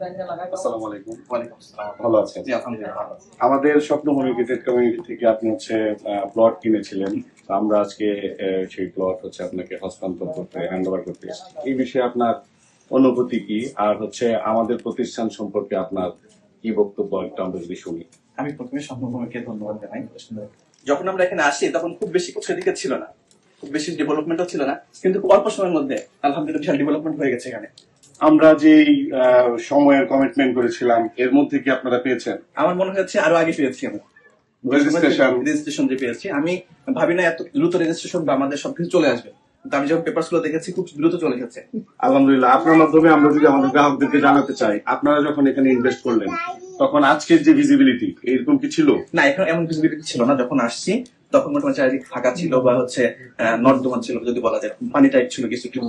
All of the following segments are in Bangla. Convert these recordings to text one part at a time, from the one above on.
আসসালামু আলাইকুম। ওয়ালাইকুম আসসালাম। ভালো আছেন? জি, আলহামদুলিল্লাহ ভালো আছি। আমাদের স্বপ্নভূমি গেটেড কমিউনিটি থেকে আপনি প্লট কিনেছিলেন। তো আমরা আজকে সেই প্লট আপনাকে হস্তান্তর করতে হ্যান্ড ওভার করতে এসেছি। এই বিষয়ে আপনার অনুভূতি কি, আর আমাদের প্রতিষ্ঠান সম্পর্কে আপনার কি বক্তব্য একটু আমরা যদি শুনি। আমি প্রথমে স্বপ্নভূমিকে ধন্যবাদ জানাই। যখন আমরা এখানে আসি তখন খুব বেশি কিছু দিকে ছিল না, খুব বেশি ডেভেলপমেন্টও ছিল না, কিন্তু খুব অল্প সময়ের মধ্যে আলহামদুলিল্লাহ বিশাল ডেভেলপমেন্ট হয়ে গেছে এখানে। আমরা যে সময়ের কমিটমেন্ট করেছিলাম এর মধ্যে কি আপনারা পেয়েছেন? আমার মনে হচ্ছে আরো আগে পেয়েছি আমরা রেজিস্ট্রেশন যে পেয়েছি। আমি ভাবি না এত দ্রুত রেজিস্ট্রেশন বা আমাদের সবকিছু চলে আসবে, কিন্তু আমি যখন পেপারস গুলো দেখেছি খুব দ্রুত চলে এসেছে। আলহামদুলিল্লাহ। আপনার মাধ্যমে আমরা যদি আমাদের গ্রাহকদেরকে জানাতে চাই, আপনারা যখন এখানে ইনভেস্ট করলেন তখন আজকের যে ভিজিবিলিটি এরকম কি ছিল? না, এখন এমন ভিজিবিলিটি ছিল না। যখন আসছি তখন মোটামুটি চারিদিক ফাঁকা ছিল, বা নর্দমা ছিল যদি বলা যায়, পানি টাইপ ছিল কিছু কিছু।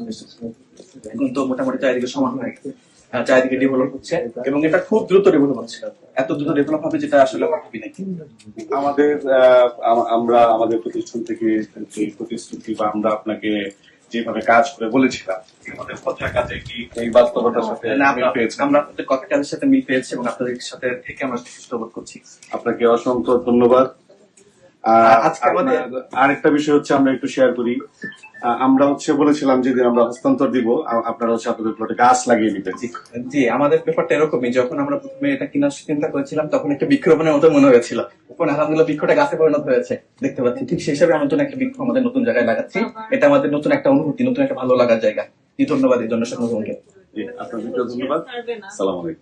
এখন তো মোটামুটি চারিদিকে সমান হয়ে গেছে, চারিদিকে ডেভেলপ হচ্ছে, এবং এটা খুব দ্রুত ডেভেলপ হচ্ছে। এত দ্রুত ডেভেলপ হবে যেটা আসলে আমরা ভাবি নাই। আমরা আমাদের প্রতিষ্ঠান থেকে যে প্রতিশ্রুতি বা আমরা আপনাকে যেভাবে কাজ করে বলেছিলাম, আমাদের কথার কাজে কি এই বাস্তবতার সাথে মিল পেয়েছে? আমরা আপনাদের কথা কাজের সাথে মিল পেয়েছি, এবং আপনাদের সাথে থেকে আমরা সন্তুষ্ট বোধ করছি। আপনাকে অসংখ্য ধন্যবাদ। আজকে আমাদের আরেকটা বিষয় আমরা একটু শেয়ার করি। আমরা বলেছিলাম যেদিন আমরা হস্তান্তর দিব, আপনারা আপনাদের প্লটে গাছ লাগিয়ে দিবেন। জি, আমাদের পেপারটা এরকমই। যখন আমরা প্রথমে এটা কেনার চিন্তা করেছিলাম তখন একটা বৃক্ষরোপণের মতো মনে হয়েছিল, এখন আলহামদুলিল্লাহ বৃক্ষটা গাছে পরিণত হয়েছে, দেখতে পাচ্ছি। ঠিক সেই হিসাবে আমরা নতুন একটা বৃক্ষ আমাদের নতুন জায়গায় লাগাচ্ছি। এটা আমাদের নতুন একটা অনুভূতি, নতুন একটা ভালো লাগার জায়গা। ধন্যবাদ এই জন্য স্বপ্নভূমিকে। জি, আপনাদেরকে ধন্যবাদ। সালাম আলাইকুম।